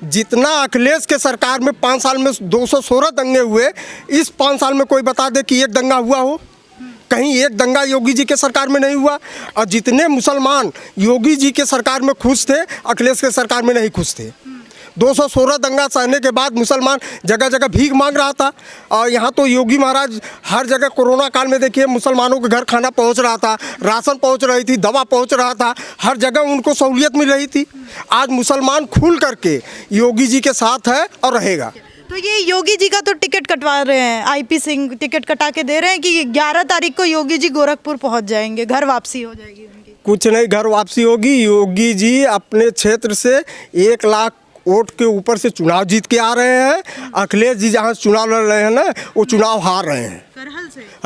जितना अखिलेश के सरकार में 5 साल में 216 दंगे हुए, इस 5 साल में कोई बता दे कि एक दंगा हुआ हो? कहीं एक दंगा योगी जी के सरकार में नहीं हुआ। और जितने मुसलमान योगी जी के सरकार में खुश थे, अखिलेश के सरकार में नहीं खुश थे। 216 दंगा सहने के बाद मुसलमान जगह जगह भीख मांग रहा था। और यहाँ तो योगी महाराज हर जगह कोरोना काल में देखिए मुसलमानों के घर खाना पहुँच रहा था, राशन पहुँच रही थी, दवा पहुँच रहा था, हर जगह उनको सहूलियत मिल रही थी। आज मुसलमान खुल करके योगी जी के साथ है और रहेगा। तो ये योगी जी का तो टिकट कटवा रहे हैं, आईपी सिंह टिकट कटा के दे रहे हैं कि 11 तारीख को योगी जी गोरखपुर पहुंच जाएंगे, घर वापसी हो जाएगी उनकी। कुछ नहीं, घर वापसी होगी। योगी जी अपने क्षेत्र से 1 लाख वोट के ऊपर से चुनाव जीत के आ रहे हैं। अखिलेश जी जहाँ चुनाव लड़ रहे हैं ना, वो चुनाव हार रहे हैं।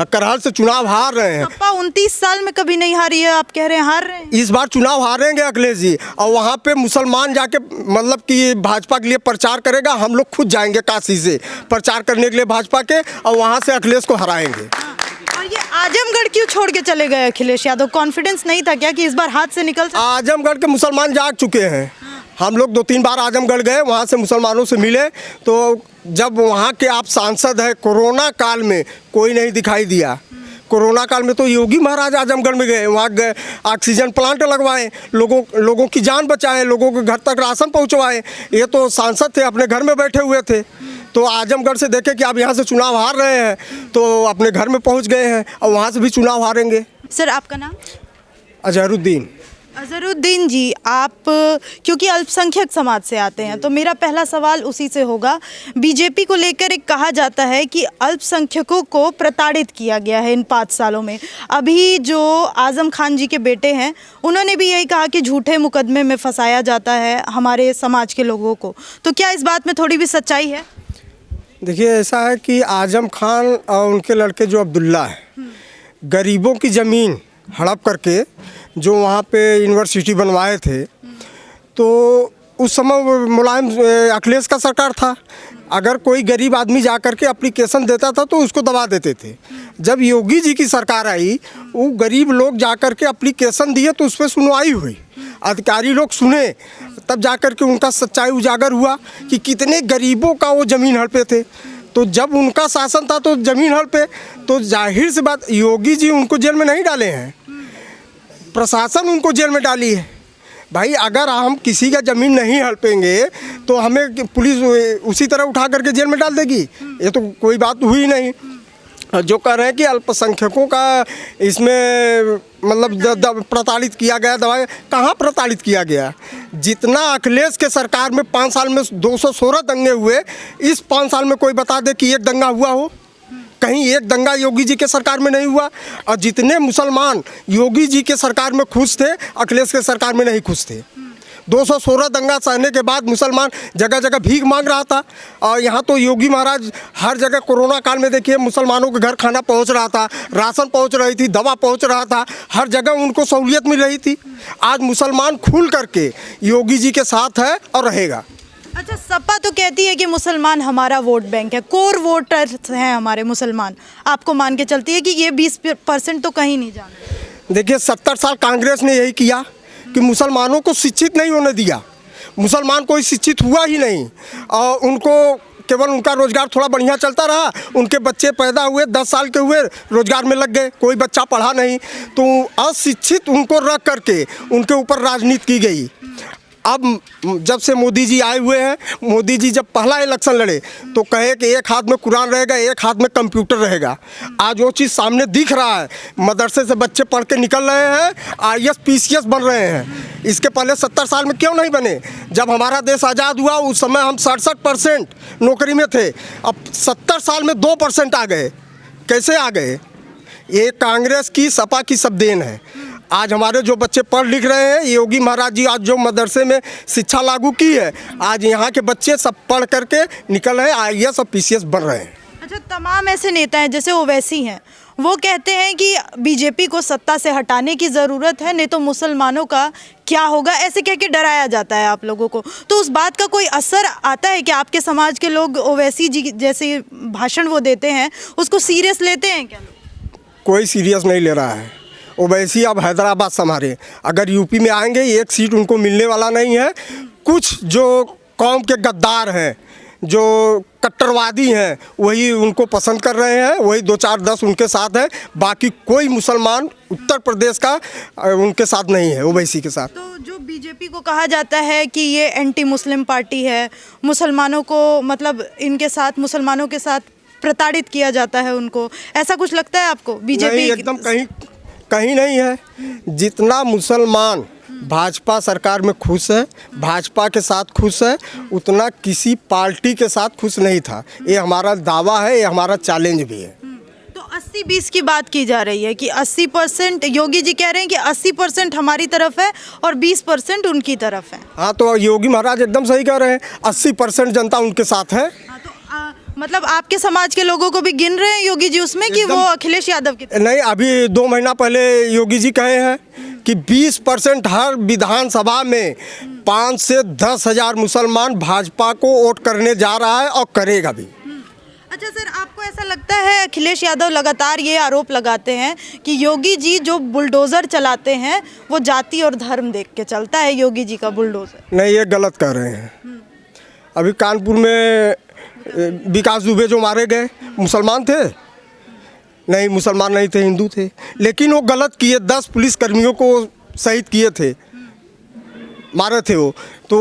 करहल से चुनाव हार रहे हैं। सपा 29 साल में कभी नहीं हारी है, आप कह रहे हैं हार रहे हैं। इस बार चुनाव हारेंगे अखिलेश जी। और वहाँ पे मुसलमान जाके मतलब कि भाजपा के लिए प्रचार करेगा। हम लोग खुद जाएंगे काशी से प्रचार करने के लिए भाजपा के, और वहाँ से अखिलेश को हराएंगे। और ये आजमगढ़ क्यों छोड़ के चले गए अखिलेश यादव? कॉन्फिडेंस नहीं था क्या कि इस बार हाथ से निकल सकते? आजमगढ़ के मुसलमान जाग चुके हैं। हम लोग 2-3 बार आजमगढ़ गए, वहाँ से मुसलमानों से मिले। तो जब वहाँ के आप सांसद हैं, कोरोना काल में कोई नहीं दिखाई दिया। कोरोना काल में तो योगी महाराज आजमगढ़ में गए, वहाँ गए, ऑक्सीजन प्लांट लगवाए, लोगों की जान बचाए, लोगों के घर तक राशन पहुँचवाए। ये तो सांसद थे, अपने घर में बैठे हुए थे। तो आजमगढ़ से देखे कि आप यहाँ से चुनाव हार रहे हैं, तो अपने घर में पहुँच गए हैं, और वहाँ से भी चुनाव हारेंगे। सर आपका नाम? अजहरुद्दीन। अजहरुद्दीन जी, आप क्योंकि अल्पसंख्यक समाज से आते हैं, तो मेरा पहला सवाल उसी से होगा। बीजेपी को लेकर एक कहा जाता है कि अल्पसंख्यकों को प्रताड़ित किया गया है इन 5 सालों में। अभी जो आज़म खान जी के बेटे हैं, उन्होंने भी यही कहा कि झूठे मुकदमे में फंसाया जाता है हमारे समाज के लोगों को। तो क्या इस बात में थोड़ी भी सच्चाई है? देखिए, ऐसा है कि आज़म खान और उनके लड़के जो अब्दुल्ला है, गरीबों की ज़मीन हड़प करके जो वहाँ पे यूनिवर्सिटी बनवाए थे, तो उस समय मुलायम अखिलेश का सरकार था। अगर कोई गरीब आदमी जा कर के एप्लीकेशन देता था तो उसको दबा देते थे। जब योगी जी की सरकार आई, वो गरीब लोग जा कर के एप्लीकेशन दिए तो उस पर सुनवाई हुई, अधिकारी लोग सुने, तब जा कर के उनका सच्चाई उजागर हुआ कि कितने गरीबों का वो ज़मीन हड़पे थे। तो जब उनका शासन था तो ज़मीन हड़पे, तो जाहिर सी बात, योगी जी उनको जेल में नहीं डाले हैं, प्रशासन उनको जेल में डाली है। भाई, अगर हम किसी का ज़मीन नहीं हड़पेंगे तो हमें पुलिस उसी तरह उठा करके जेल में डाल देगी? ये तो कोई बात हुई नहीं। जो कह रहे हैं कि अल्पसंख्यकों का इसमें मतलब प्रताड़ित किया गया, दवाई कहाँ प्रताड़ित किया गया? जितना अखिलेश के सरकार में 5 साल में 216 दंगे हुए, इस 5 साल में कोई बता दे कि एक दंगा हुआ हो? कहीं एक दंगा योगी जी के सरकार में नहीं हुआ। और जितने मुसलमान योगी जी के सरकार में खुश थे, अखिलेश के सरकार में नहीं खुश थे। 216 दंगा सहने के बाद मुसलमान जगह जगह भीख मांग रहा था। और यहाँ तो योगी महाराज हर जगह कोरोना काल में देखिए मुसलमानों के घर खाना पहुँच रहा था, राशन पहुँच रही थी, दवा पहुँच रहा था, हर जगह उनको सहूलियत मिल रही थी। आज मुसलमान खुल करके योगी जी के साथ है और रहेगा। अच्छा, सपा तो कहती है कि मुसलमान हमारा वोट बैंक है, कोर वोटर्स हैं हमारे मुसलमान। आपको मान के चलती है कि ये 20% तो कहीं नहीं जाना? देखिए, 70 साल कांग्रेस ने यही किया कि मुसलमानों को शिक्षित नहीं होने दिया। मुसलमान कोई शिक्षित हुआ ही नहीं, और उनको केवल उनका रोज़गार थोड़ा बढ़िया चलता रहा। उनके बच्चे पैदा हुए, 10 साल के हुए, रोज़गार में लग गए, कोई बच्चा पढ़ा नहीं। तो अशिक्षित उनको रख करके उनके ऊपर राजनीति की गई। अब जब से मोदी जी आए हुए हैं, मोदी जी जब पहला इलेक्शन लड़े तो कहे कि एक हाथ में कुरान रहेगा, एक हाथ में कंप्यूटर रहेगा। आज वो चीज़ सामने दिख रहा है। मदरसे से बच्चे पढ़ के निकल रहे हैं, IAS PCS बन रहे हैं। इसके पहले 70 साल में क्यों नहीं बने? जब हमारा देश आज़ाद हुआ उस समय हम 67% नौकरी में थे, अब 70 साल में 2% आ गए। कैसे आ गए? ये कांग्रेस की, सपा की सब देन है। आज हमारे जो बच्चे पढ़ लिख रहे हैं, योगी महाराज जी आज जो मदरसे में शिक्षा लागू की है, आज यहाँ के बच्चे सब पढ़ करके निकल रहे हैं, IAS और PCS बन रहे हैं। अच्छा, तमाम ऐसे नेता हैं जैसे ओवैसी हैं, वो कहते हैं कि बीजेपी को सत्ता से हटाने की ज़रूरत है, नहीं तो मुसलमानों का क्या होगा, ऐसे कह के डराया जाता है आप लोगों को। तो उस बात का कोई असर आता है कि आपके समाज के लोग ओवैसी जी जैसे भाषण वो देते हैं उसको सीरियस लेते हैं क्या? कोई सीरियस नहीं ले रहा है। ओवैसी अब हैदराबाद संभाले, अगर यूपी में आएंगे 1 सीट उनको मिलने वाला नहीं है। कुछ जो कौम के गद्दार हैं, जो कट्टरवादी हैं, वही उनको पसंद कर रहे हैं, वही 2-4-10 उनके साथ हैं। बाकी कोई मुसलमान उत्तर प्रदेश का उनके साथ नहीं है, ओवैसी के साथ। तो जो बीजेपी को कहा जाता है कि ये एंटी मुस्लिम पार्टी है, मुसलमानों को मतलब इनके साथ मुसलमानों के साथ प्रताड़ित किया जाता है उनको, ऐसा कुछ लगता है आपको? बीजेपी नहीं, एकदम कहीं नहीं है। जितना मुसलमान भाजपा सरकार में खुश है, भाजपा के साथ खुश है, उतना किसी पार्टी के साथ खुश नहीं था। ये हमारा दावा है, ये हमारा चैलेंज भी है। तो 80-20 की बात की जा रही है कि 80% योगी जी कह रहे हैं कि 80% हमारी तरफ है और 20% उनकी तरफ है। हाँ, तो योगी महाराज एकदम सही कह रहे हैं, 80% जनता उनके साथ है। हाँ, तो मतलब आपके समाज के लोगों को भी गिन रहे हैं योगी जी उसमें कि वो अखिलेश यादव की तरफ? नहीं, अभी 2 महीना पहले योगी जी कहे हैं कि 20% हर विधानसभा में 5 से 10 हज़ार मुसलमान भाजपा को वोट करने जा रहा है और करेगा भी। अच्छा सर, आपको ऐसा लगता है अखिलेश यादव लगातार ये आरोप लगाते हैं कि योगी जी जो बुलडोज़र चलाते हैं वो जाति और धर्म देख के चलता है, योगी जी का बुलडोज़र? नहीं, ये गलत कह रहे हैं। अभी कानपुर में विकास दुबे जो मारे गए, मुसलमान थे? नहीं, मुसलमान नहीं थे, हिंदू थे। लेकिन वो गलत किए, 10 पुलिसकर्मियों को शहीद किए थे, मारे थे वो। तो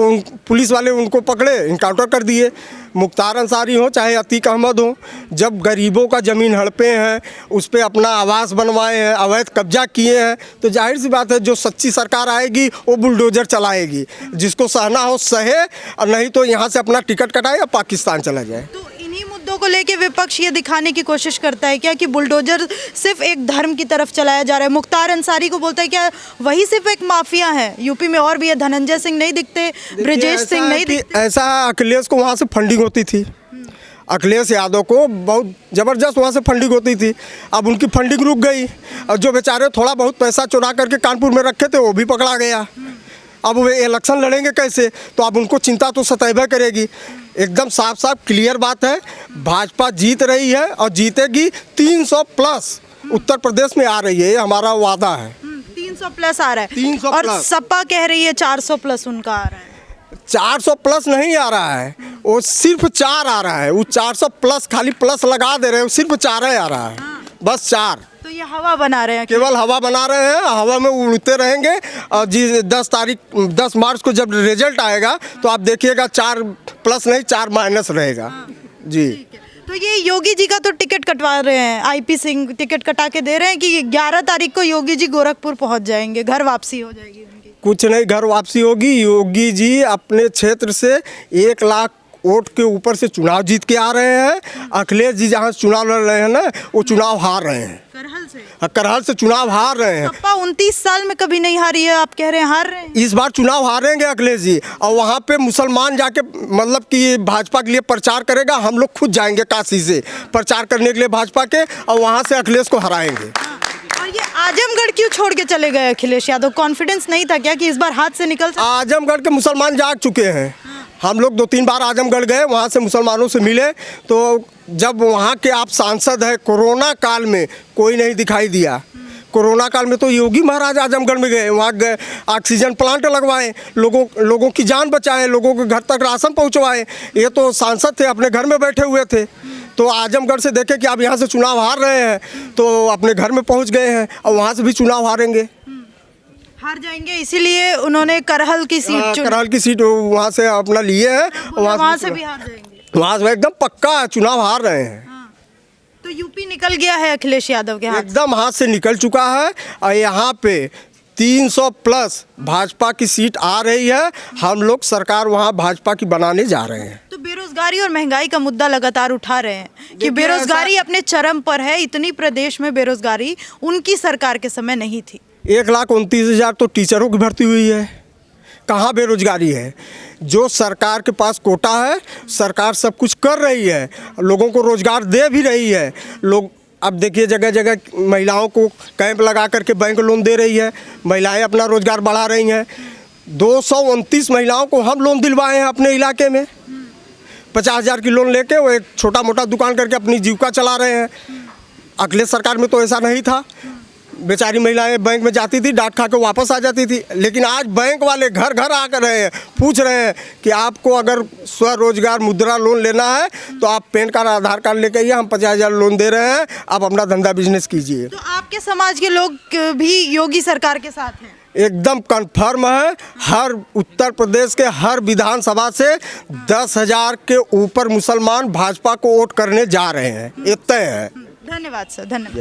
पुलिस वाले उनको पकड़े, इनकाउंटर कर दिए। मुख्तार अंसारी हो चाहे अतीक अहमद हो, जब गरीबों का ज़मीन हड़पे हैं, उस पर अपना आवास बनवाए हैं, अवैध कब्जा किए हैं, तो जाहिर सी बात है जो सच्ची सरकार आएगी वो बुलडोजर चलाएगी। जिसको सहना हो सहे, और नहीं तो यहाँ से अपना टिकट कटाए या पाकिस्तान चला जाए। तो इन्हीं मुद्दों को लेके विपक्ष ये दिखाने की कोशिश करता है क्या कि बुलडोजर सिर्फ एक धर्म की तरफ चलाया जा रहा है? मुख्तार अंसारी को बोलता है क्या वही सिर्फ एक माफिया है? यूपी में और भी है, धनंजय सिंह नहीं दिखते, ब्रजेश सिंह नहीं दिखते। ऐसा है, अखिलेश को वहाँ से फंडिंग होती थी, अखिलेश यादव को बहुत ज़बरदस्त वहाँ से फंडिंग होती थी। अब उनकी फंडिंग रुक गई, और जो बेचारे थोड़ा बहुत पैसा चुरा करके कानपुर में रखे थे वो भी पकड़ा गया। अब वे इलेक्शन लड़ेंगे कैसे? तो अब उनको चिंता तो सताइबे करेगी। एकदम साफ साफ क्लियर बात है, भाजपा जीत रही है और जीतेगी। 300 प्लस उत्तर प्रदेश में आ रही है, ये हमारा वादा है। 300 प्लस आ रहा है 300 और प्लस। सपा कह रही है 400 प्लस उनका आ रहा है। 400 प्लस नहीं आ रहा है, वो सिर्फ 4 आ रहा है। वो 400 प्लस खाली प्लस लगा दे रहे हैं, सिर्फ 4 ही आ रहा है, बस 4। तो ये हवा बना रहे हैं, केवल हवा बना रहे हैं, हवा में उड़ते रहेंगे। और 10 मार्च को जब रिजल्ट आएगा तो आप देखिएगा 4 प्लस नहीं 4 माइनस रहेगा। जी, तो ये योगी जी का तो टिकट कटवा रहे हैं, IP सिंह टिकट कटा के दे रहे हैं कि 11 तारीख को योगी जी गोरखपुर पहुंच जाएंगे, घर वापसी हो जाएगी उनकी। कुछ नहीं, घर वापसी होगी। योगी जी अपने क्षेत्र से 1 लाख वोट के ऊपर से चुनाव जीत के आ रहे हैं। अखिलेश जी जहाँ चुनाव लड़ रहे हैं ना, वो चुनाव हार रहे हैं, करहल से चुनाव हार रहे हैं। सपा 29 साल में कभी नहीं हारी है, आप कह रहे हैं हार रहे हैं? इस बार चुनाव हारेंगे अखिलेश जी, और वहाँ पे मुसलमान जाके मतलब कि भाजपा के लिए प्रचार करेगा। हम लोग खुद जाएंगे काशी से प्रचार करने के लिए भाजपा के, और वहाँ से अखिलेश को हराएंगे। और ये आजमगढ़ क्यों छोड़ के चले गए अखिलेश यादव? कॉन्फिडेंस नहीं था क्या कि इस बार हाथ से निकल सकते? आजमगढ़ के मुसलमान जाग चुके हैं। हम लोग 2-3 बार आजमगढ़ गए, वहाँ से मुसलमानों से मिले। तो जब वहाँ के आप सांसद हैं, कोरोना काल में कोई नहीं दिखाई दिया। कोरोना काल में तो योगी महाराज आजमगढ़ में गए, वहाँ गए, ऑक्सीजन प्लांट लगवाए, लोगों की जान बचाए, लोगों के घर तक राशन पहुँचवाए। ये तो सांसद थे, अपने घर में बैठे हुए थे। तो आजमगढ़ से देखे कि आप यहाँ से चुनाव हार रहे हैं, तो अपने घर में पहुँच गए हैं, और वहाँ से भी चुनाव हारेंगे, हार जाएंगे। इसीलिए उन्होंने करहल की सीट करहल की सीट वहाँ से अपना लिए है, वहाँ से भी हार जाएंगे। वहाँ से एकदम पक्का चुनाव हार रहे हैं। तो यूपी निकल गया है अखिलेश यादव के हाथ, एकदम हाथ से निकल चुका है। और यहाँ पे 300 प्लस भाजपा की सीट आ रही है। हम लोग सरकार वहाँ भाजपा की बनाने जा रहे हैं। तो बेरोजगारी और महंगाई का मुद्दा लगातार उठा रहे हैं कि बेरोजगारी अपने चरम पर है। इतनी प्रदेश में बेरोजगारी उनकी सरकार के समय नहीं थी। 1,29,000 तो टीचरों की भर्ती हुई है, कहाँ बेरोजगारी है? जो सरकार के पास कोटा है, सरकार सब कुछ कर रही है, लोगों को रोजगार दे भी रही है। लोग अब देखिए जगह जगह महिलाओं को कैंप लगा करके बैंक लोन दे रही है, महिलाएं अपना रोजगार बढ़ा रही हैं। 229 महिलाओं को हम लोन दिलवाए हैं अपने इलाके में, 50,000 की लोन लेके वो एक छोटा मोटा दुकान करके अपनी जीविका चला रहे हैं। अखिलेश सरकार में तो ऐसा नहीं था। बेचारी महिलाएं बैंक में जाती थी, डांट खा के वापस आ जाती थी। लेकिन आज बैंक वाले घर घर आकर रहे हैं, पूछ रहे हैं कि आपको अगर स्वरोजगार मुद्रा लोन लेना है तो आप पैन कार्ड, आधार कार्ड लेके आइए, हम 50,000 लोन दे रहे हैं, आप अपना धंधा बिजनेस कीजिए। तो आपके समाज के लोग भी योगी सरकार के साथ हैं? एकदम कन्फर्म है। हर उत्तर प्रदेश के हर विधानसभा से 10,000 के ऊपर मुसलमान भाजपा को वोट करने जा रहे हैं, इतने हैं। धन्यवाद सर, धन्यवाद।